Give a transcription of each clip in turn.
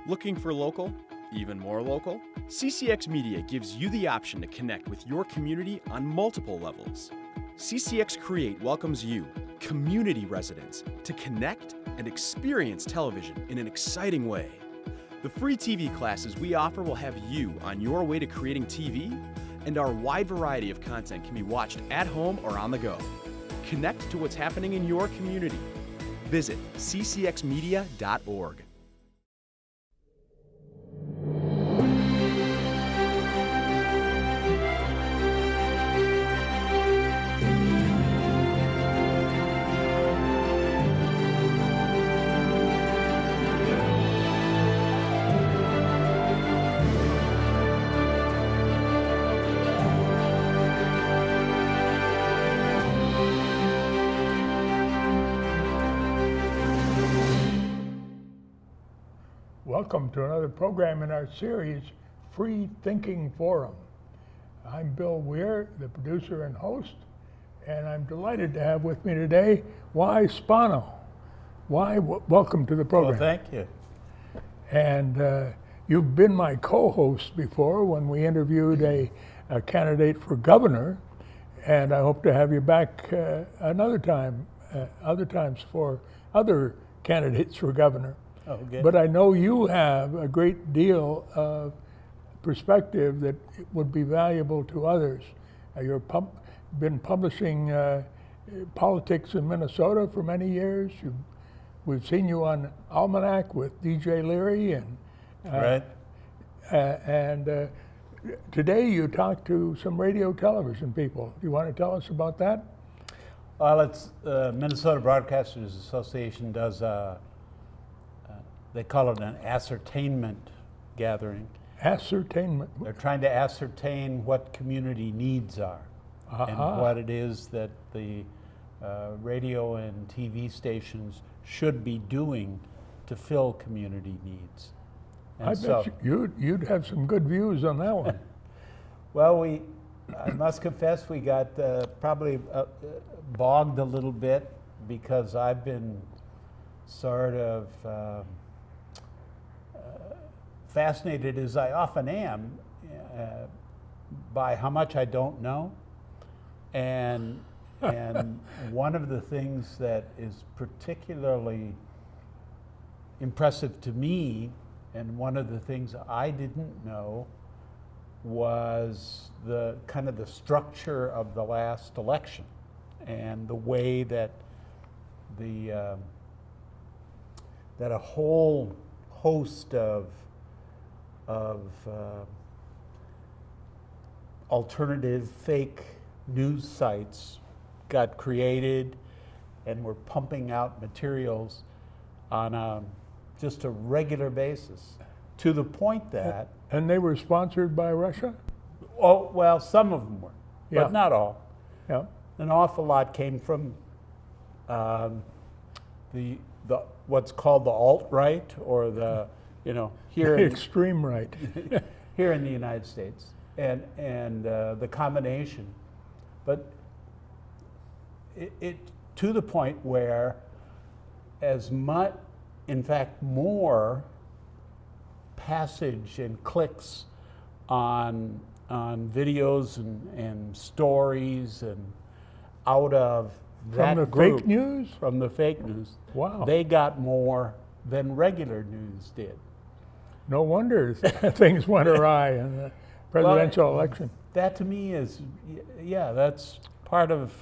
Looking for local? Even more local? CCX Media gives you the option to connect with your community on multiple levels. CCX Create welcomes you, community residents, to connect and experience television in an exciting way. The free TV classes we offer will have you on your way to creating TV, and our wide variety of content can be watched at home or on the go. Connect to what's happening in your community. Visit ccxmedia.org. Welcome to another program in our series, Freethinking Forum. I'm Bill Weir, the producer and host, and I'm delighted to have with me today Spano. Welcome to the program. Well, thank you. And you've been my co-host before when we interviewed a candidate for governor, and I hope to have you back other times for other candidates for governor. Oh, good. But I know you have a great deal of perspective that would be valuable to others. You've been publishing politics in Minnesota for many years. We've seen you on Almanac with DJ Leary, and right. And today you talked to some radio television people. Do you want to tell us about that? Well, it's Minnesota Broadcasters Association does they call it an ascertainment gathering. Ascertainment. They're trying to ascertain what community needs are and what it is that the radio and TV stations should be doing to fill community needs. And I bet you'd have some good views on that one. Well, I must confess we got probably bogged a little bit because I've been sort of fascinated, as I often am, by how much I don't know. And one of the things that is particularly impressive to me, and one of the things I didn't know, was the kind of the structure of the last election and the way that that a whole host of alternative fake news sites got created and were pumping out materials on just a regular basis, to the point that... And they were sponsored by Russia? Oh, well, some of them were, but not all. Yeah. An awful lot came from the what's called the alt-right, or the, here in extreme right. here in the United States, and the combination, but it to the point where as much, in fact, more passage and clicks on videos and stories and out of that From the group, fake news? From the fake news. Wow. They got more than regular news did. No wonder things went awry in the presidential election. That to me is, that's part of,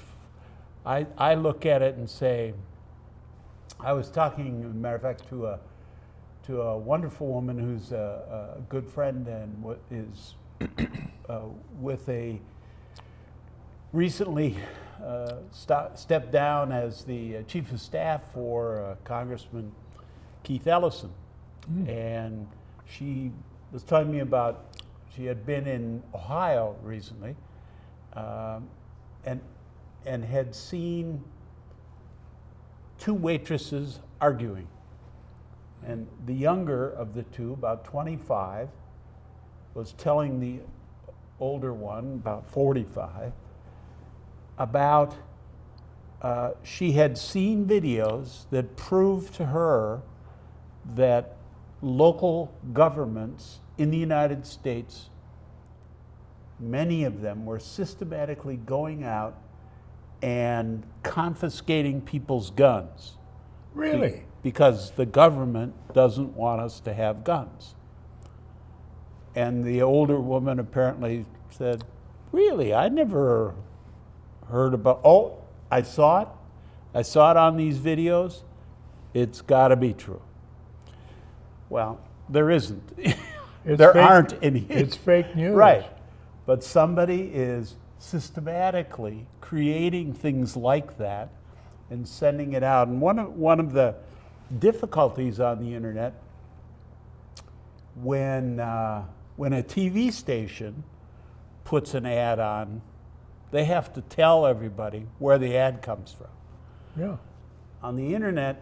I look at it and say, I was talking, as a matter of fact, to a wonderful woman who's a good friend and is with a recently stepped down as the chief of staff for Congressman Keith Ellison. And she was telling me about, she had been in Ohio recently and had seen two waitresses arguing. And the younger of the two, about 25, was telling the older one, about 45, about she had seen videos that proved to her that local governments in the United States, many of them were systematically going out and confiscating people's guns. Really? Because the government doesn't want us to have guns. And the older woman apparently said, really, I never heard about, oh, I saw it. I saw it on these videos. It's got to be true. Well, there isn't. There aren't any. It's fake news. Right. But somebody is systematically creating things like that and sending it out. And one of the difficulties on the internet, when a TV station puts an ad on, they have to tell everybody where the ad comes from. Yeah. On the internet,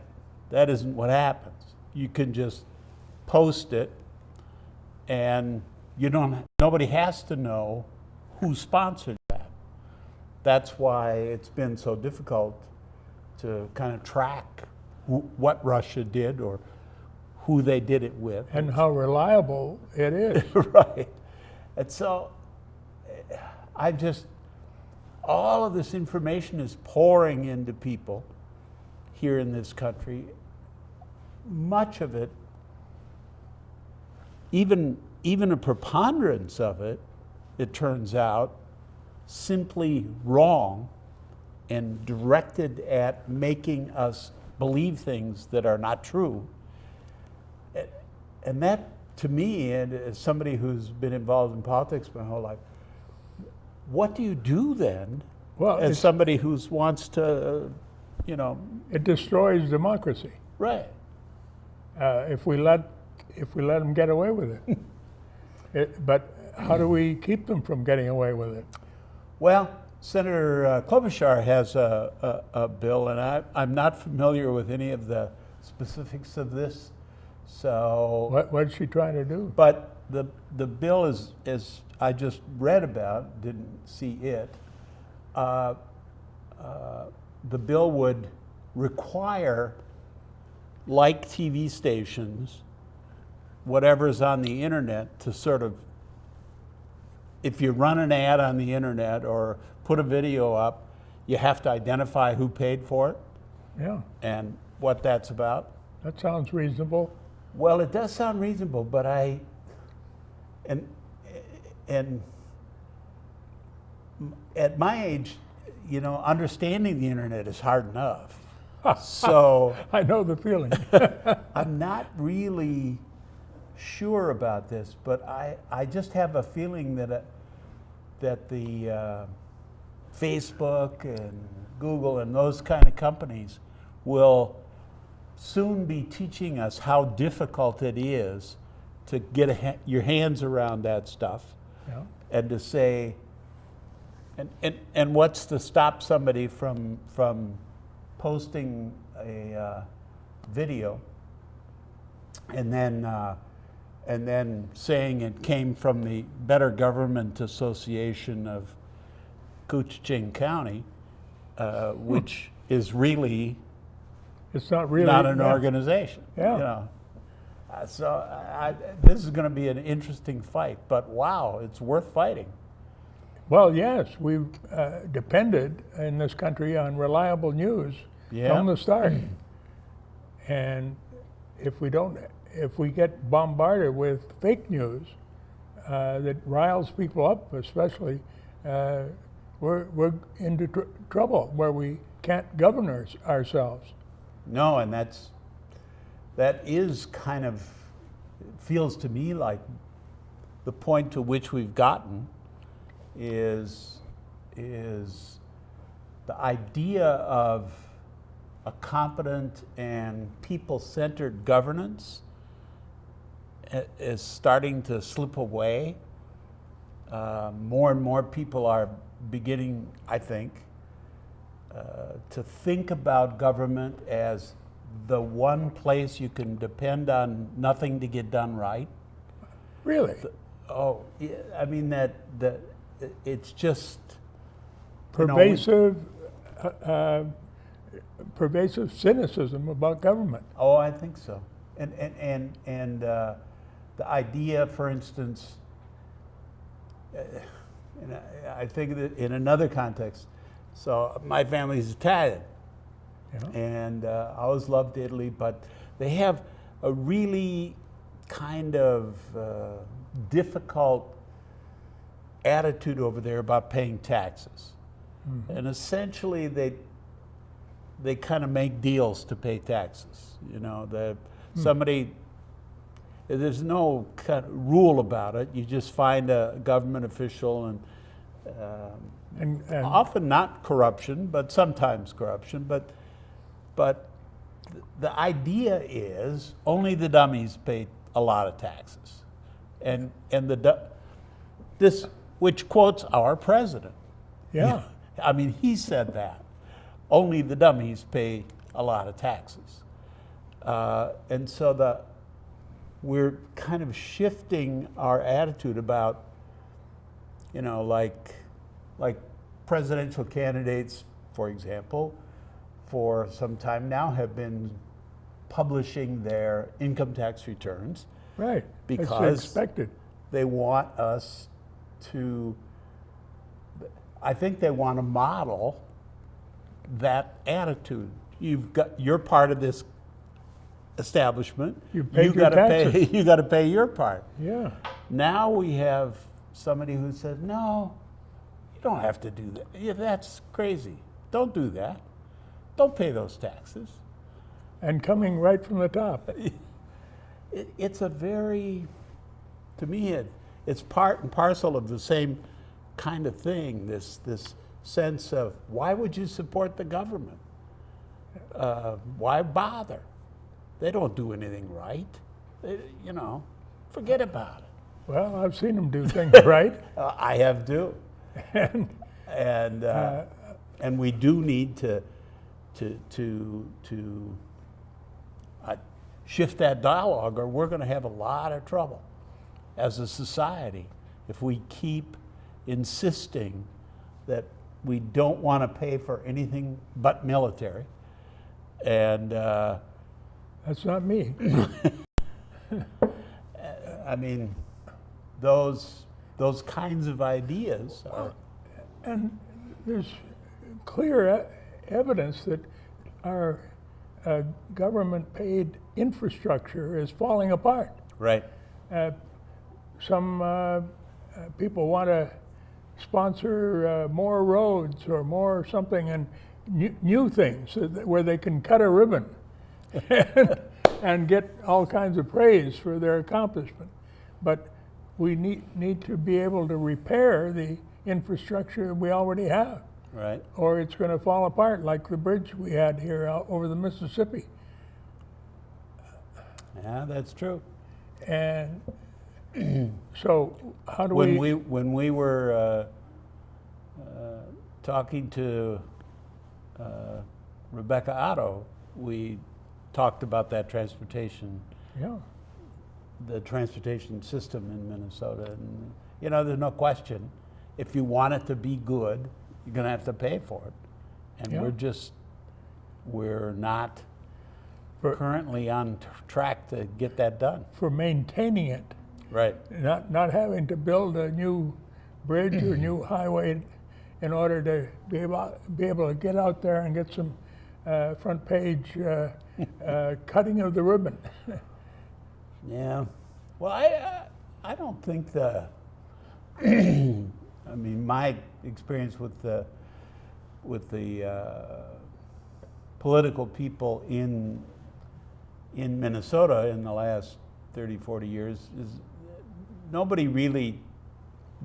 that isn't what happens. You can just post it, and nobody has to know who sponsored that. That's why it's been so difficult to kind of track what Russia did or who they did it with. And how reliable it is. Right. And so all of this information is pouring into people here in this country. Much of it, even a preponderance of it, it turns out, simply wrong and directed at making us believe things that are not true. And that, to me, and as somebody who's been involved in politics my whole life, what do you do then as somebody who wants to, It destroys democracy. Right. If we let them get away with it. But how do we keep them from getting away with it? Well, Senator Klobuchar has a bill, and I'm not familiar with any of the specifics of this. So what's she trying to do? But the bill is, as I just read about, didn't see it. The bill would require, like TV stations, whatever's on the internet to sort of, if you run an ad on the internet or put a video up, you have to identify who paid for it. Yeah. And what that's about. That sounds reasonable. Well, it does sound reasonable, but and at my age, understanding the internet is hard enough. So I know the feeling. I'm not really sure about this, but I just have a feeling that the Facebook and Google and those kind of companies will soon be teaching us how difficult it is to get your hands around that stuff. Yeah. And to say, and what's to stop somebody from posting a video and then saying it came from the Better Government Association of Coochiching County, which is really it's not really not an organization. Yeah. So this is going to be an interesting fight, but wow, it's worth fighting. Well, yes, we've depended in this country on reliable news from the start. And if we get bombarded with fake news that riles people up, especially, we're into trouble where we can't govern ourselves. No, and that is kind of, feels to me like the point to which we've gotten is the idea of a competent and people-centered governance is starting to slip away. More and more people are beginning, I think, to think about government as the one place you can depend on nothing to get done right. Really? Yeah, I mean that it's just pervasive, pervasive cynicism about government. Oh, I think so. And the idea, for instance, and I think that in another context, so my family is Italian, Yeah. and I always loved Italy, but they have a really kind of difficult attitude over there about paying taxes. And essentially they kind of make deals to pay taxes. You know, there's no kind of rule about it. You just find a government official and often not corruption, but sometimes corruption. But the idea is only the dummies pay a lot of taxes, and this, which quotes our president. Yeah. I mean, he said that only the dummies pay a lot of taxes, and so we're kind of shifting our attitude about, you know, like presidential candidates, for example, for some time now have been publishing their income tax returns. Right. Because it's expected. they want us to, I think they want to model that attitude. You're part of this establishment. You paid your gotta taxes. you got to pay your part. Yeah. Now we have somebody who said, no, you don't have to do that. Yeah, that's crazy. Don't do that. Don't pay those taxes. And coming right from the top. It's a very, to me, it's part and parcel of the same kind of thing, this sense of, why would you support the government? Why bother? They don't do anything right. You know, forget about it. Well, I've seen them do things right. I have too. And we do need to shift that dialogue, or we're going to have a lot of trouble as a society if we keep insisting that we don't want to pay for anything but military. And That's not me. I mean, those kinds of ideas are. And there's clear evidence that our government-paid infrastructure is falling apart. Right. Some people want to sponsor more roads or more something, and new things where they can cut a ribbon and get all kinds of praise for their accomplishment. But we need to be able to repair the infrastructure we already have. Right. Or it's going to fall apart, like the bridge we had here out over the Mississippi. Yeah, that's true. And so how do When we were talking to Rebecca Otto, we talked about that transportation, Yeah. the transportation system in Minnesota. And, you know, there's no question, if you want it to be good, you're going to have to pay for it. And Yeah. we're not For- currently on track to get that done. For maintaining it, Right. not having to build a new bridge or new highway in order to be able to get out there and get some front page cutting of the ribbon. Yeah. Well, I don't think I mean, my experience with the political people in Minnesota in the last 30, 40 years is nobody really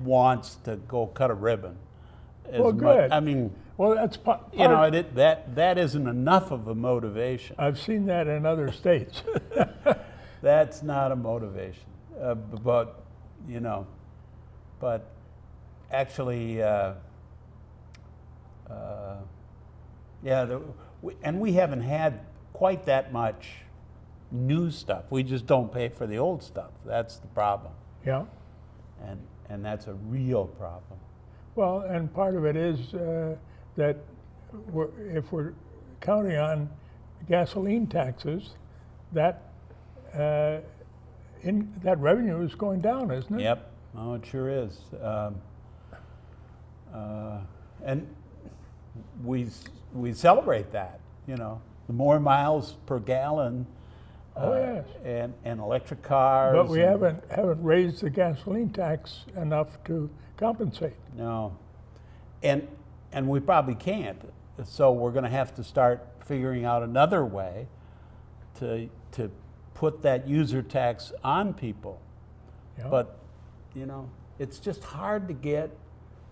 wants to go cut a ribbon. as Well, much- good. I mean, Well, that's part. you know, that isn't enough of a motivation. I've seen that in other states. That's not a motivation. But, you know, but actually, and we haven't had quite that much new stuff. We just don't pay for the old stuff. That's the problem. Yeah. And that's a real problem. Well, and part of it is that if we're counting on gasoline taxes, that that revenue is going down, isn't it? Yep. Oh, it sure is. And we celebrate that, you know, the more miles per gallon. Oh, yes. And electric cars. But we haven't raised the gasoline tax enough to compensate. No. And we probably can't. So we're going to have to start figuring out another way to put that user tax on people. Yeah. But, you know, it's just hard to get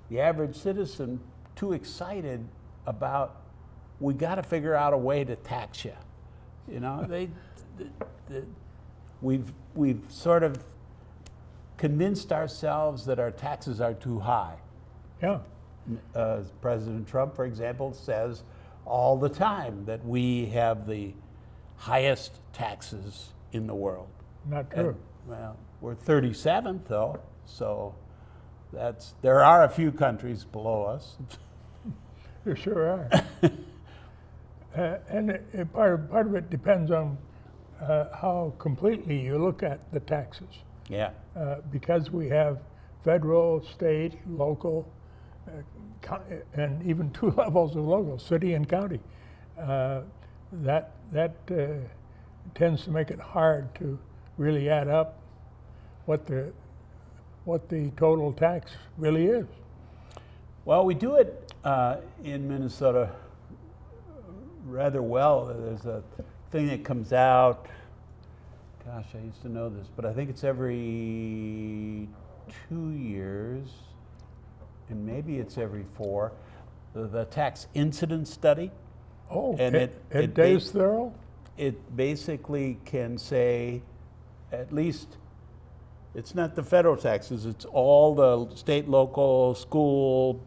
the average citizen too excited about, we got to figure out a way to tax you. You know, we've sort of convinced ourselves that our taxes are too high. Yeah. President Trump, for example, says all the time that we have the highest taxes in the world. Not true. And, well, we're 37th though, so there are a few countries below us. There sure are. And part of it depends on how completely you look at the taxes. Yeah. Because we have federal, state, local, and even 2 levels of local, city and county. That tends to make it hard to really add up what the total tax really is. Well, we do it in Minnesota rather well. There's a thing that comes out, gosh, I used to know this, but I think it's every 2 years, and maybe it's every 4, the tax incidence study. Oh, And it does thorough? It basically can say, at least, it's not the federal taxes, it's all the state, local, school,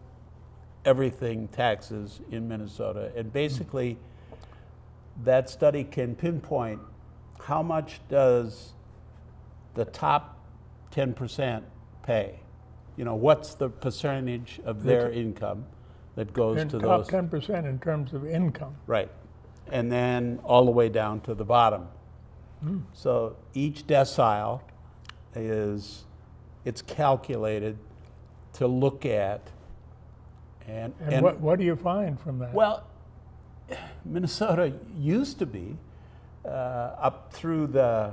everything taxes in Minnesota. And basically, that study can pinpoint how much does the top 10% pay. You know, what's the percentage of their income that goes And to top those. 10% in terms of income. Right. And then all the way down to the bottom. So each decile it's calculated to look at. And what do you find from that? well, Minnesota used to be up through the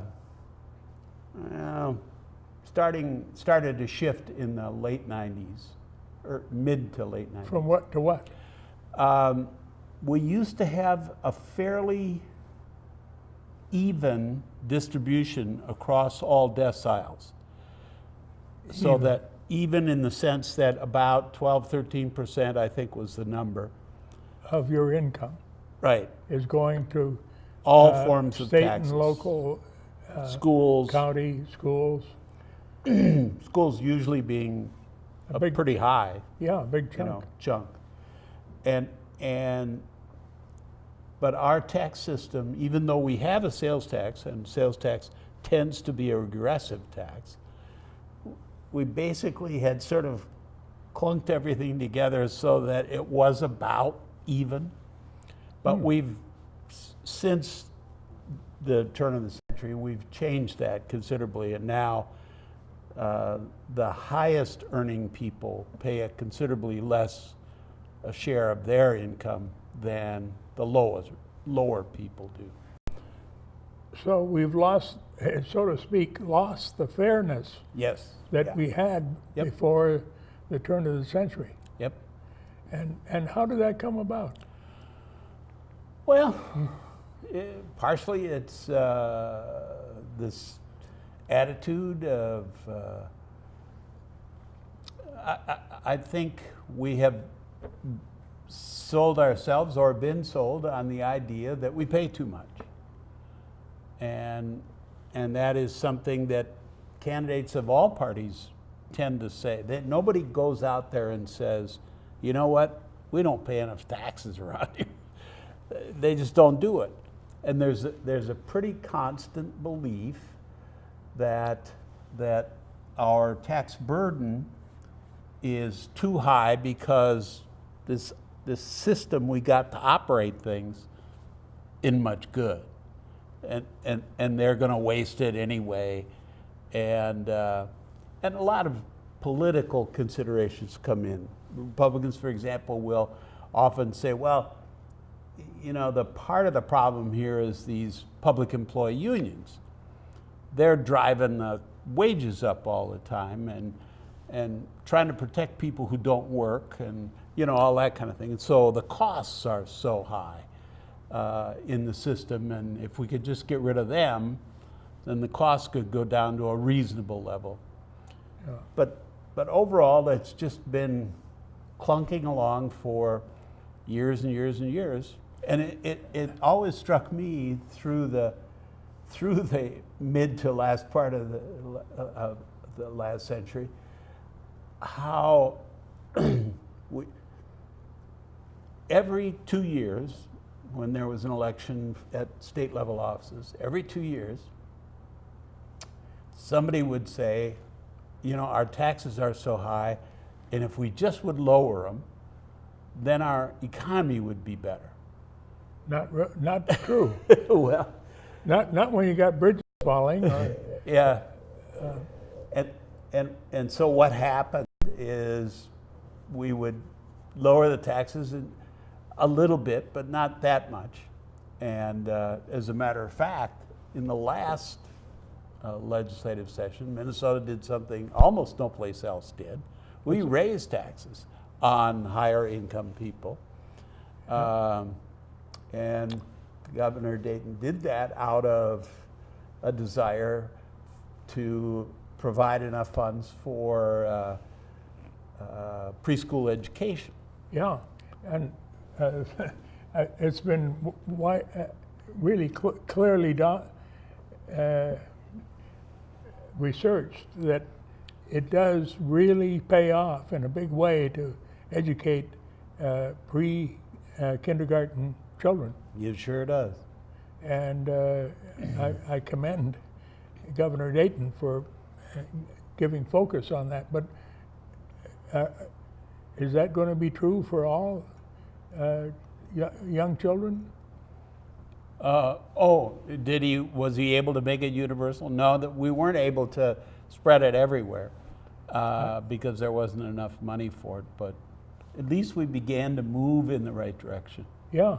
started to shift in the late 90s, or mid to late 90s. From what to what? We used to have a fairly even distribution across all deciles. So Even. that even in the sense that about 12, 13%, I think was the number. Of your income Right. is going to All forms of state taxes. and local, Schools, county, schools. schools usually being a big- pretty high, Yeah, a big you chunk. know, chunk. But our tax system, even though we have a sales tax, and sales tax tends to be a regressive tax, we basically had sort of clunked everything together so that it was about even. But since the turn of the century, we've changed that considerably, and now the highest earning people pay a considerably less a share of their income than the lower people do. So we've lost, so to speak, lost the fairness Yes. that Yeah. we had Yep. before the turn of the century. Yep. And how did that come about? Well, partially it's this attitude of, I think we have sold ourselves or been sold on the idea that we pay too much. And that is something that candidates of all parties tend to say. That nobody goes out there and says, you know what, we don't pay enough taxes around here. They just don't do it. And there's a pretty constant belief that our tax burden is too high because this system we got to operate things isn't much good. and they're going to waste it anyway, and a lot of political considerations come in. Republicans, for example, will often say, well, you know, the part of the problem here is these public employee unions. They're driving the wages up all the time and trying to protect people who don't work and, you know, all that kind of thing. And so the costs are so high in the system, and if we could just get rid of them, then the costs could go down to a reasonable level. Yeah. But overall, it's just been clunking along for years and years and years. And it always struck me through the mid to last part of the last century, how every 2 years, when there was an election at state level offices, every 2 years, somebody would say, you know, our taxes are so high, and if we just would lower them, then our economy would be better. Not true. Well, not when you got bridges falling. Yeah. And so what happened is we would lower the taxes a little bit, but not that much. And as a matter of fact, in the last legislative session, Minnesota did something almost no place else did. We raised taxes on higher income people. And Governor Dayton did that out of a desire to provide enough funds for preschool education. Yeah, and it's been really clearly researched that it does really pay off in a big way to educate pre-kindergarten children. It sure does. And I commend Governor Dayton for giving focus on that. But is that going to be true for all young children? Was he able to make it universal? No, that we weren't able to spread it everywhere because there wasn't enough money for it. But at least we began to move in the right direction. Yeah,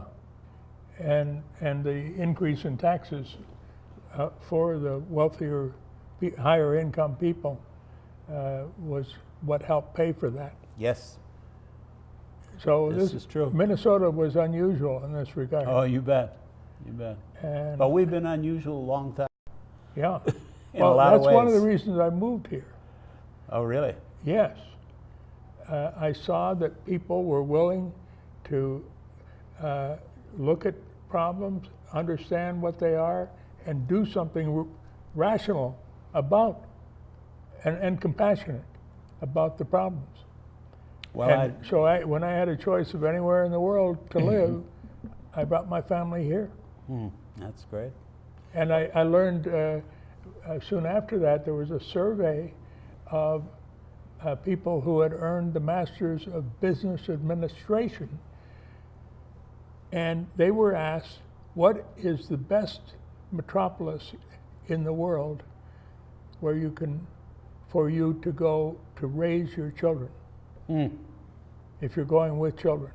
and the increase in taxes for the wealthier, higher income people was what helped pay for that. Yes. So this is true. Minnesota was unusual in this regard. Oh, you bet. You bet. But we've been unusual a long time. Yeah. Well, that's one of the reasons I moved here. Oh, really? Yes. I saw that people were willing to look at problems, understand what they are, and do something rational about and compassionate about the problems. Well, when I had a choice of anywhere in the world to live, I brought my family here. That's great. And I learned soon after that there was a survey of people who had earned the Masters of Business Administration, and they were asked, what is the best metropolis in the world where for you to go to raise your children, if you're going with children?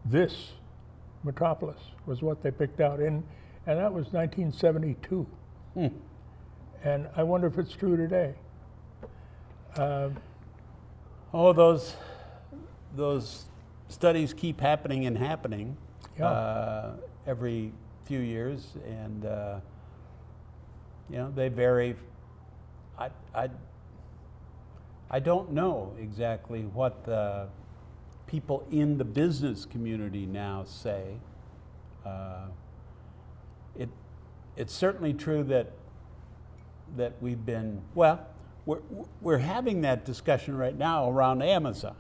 This metropolis was what they picked out, and that was 1972. And I wonder if it's true today. Those studies keep happening and happening every few years, and they vary. I don't know exactly what the people in the business community now say. It's certainly true that we've been, we're having that discussion right now around Amazon.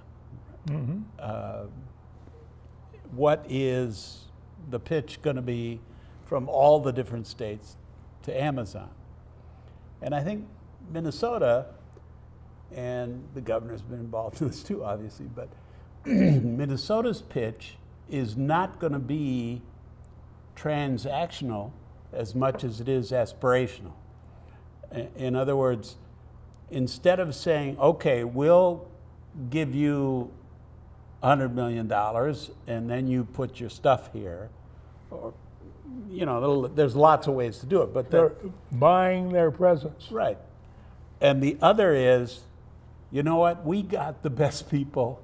What is the pitch going to be from all the different states to Amazon? And I think Minnesota, and the governor's been involved in this too, obviously, but Minnesota's pitch is not going to be transactional as much as it is aspirational. In other words, instead of saying, okay, we'll give you $100 million and then you put your stuff here, or, you know, there's lots of ways to do it, but They're buying their presence. right. And the other is, you know what, we got the best people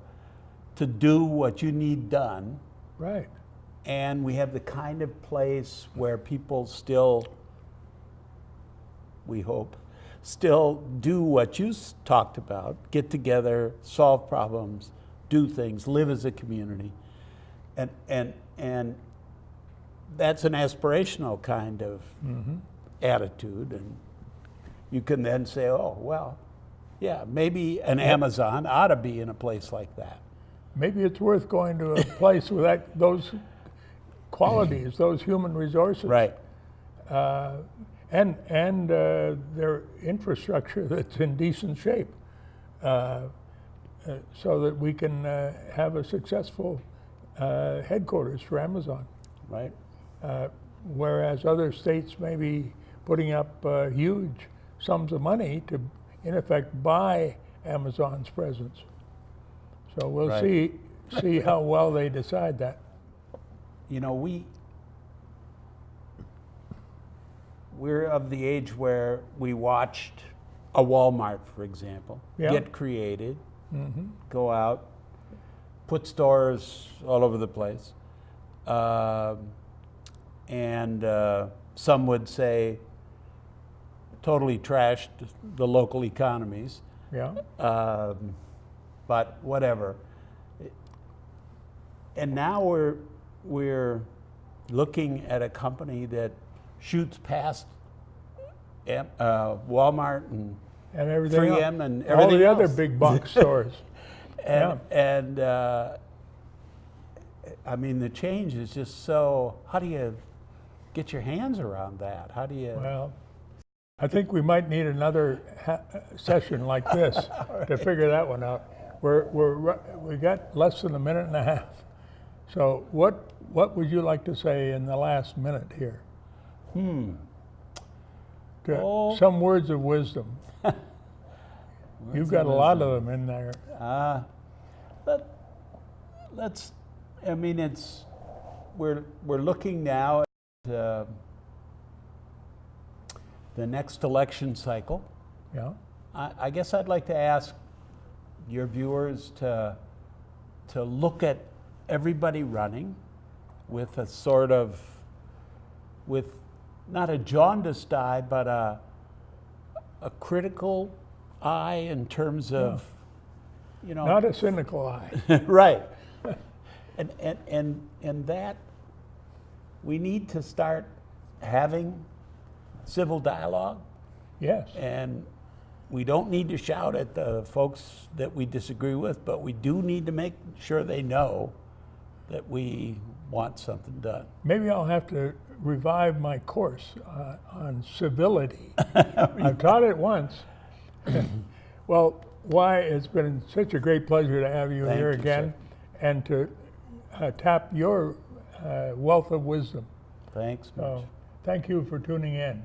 to do what you need done, Right. and we have the kind of place where people still, we hope, still do what you talked about, get together, solve problems, do things, live as a community. And that's an aspirational kind of attitude. And you can then say, oh, well, yeah, maybe an Amazon ought to be in a place like that. Maybe it's worth going to a place with those qualities, those human resources. Right. And their infrastructure that's in decent shape, so that we can have a successful headquarters for Amazon. Right. Whereas other states may be putting up huge sums of money to, in effect, buy Amazon's presence. So we'll Right. see how well they decide that. You know, we're of the age where we watched a Walmart, for example, Yeah. get created, go out, put stores all over the place, and some would say totally trashed the local economies, Yeah. but whatever. And now we're looking at a company that shoots past Walmart and And everything 3M else. and All everything the other else. big box stores. And I mean, the change is just so, how do you get your hands around that? How do you? Well, I think we might need another session like this to figure that one out. We got less than a minute and a half. So what would you like to say in the last minute here? Oh. Some words of wisdom. You've got a lot of them in there. Let's. I mean, we're looking now at the next election cycle. Yeah. I guess I'd like to ask your viewers to look at everybody running with a sort of, with not a jaundiced eye, but a critical eye in terms of, you know, Not a cynical eye. right. And that we need to start having civil dialogue, Yes. and we don't need to shout at the folks that we disagree with, but we do need to make sure they know that we want something done. Maybe I'll have to revive my course on civility. I've taught it once. Well, why, it's been such a great pleasure to have you Thank here you, again, sir. and to tap your wealth of wisdom. Thanks much. So, thank you for tuning in.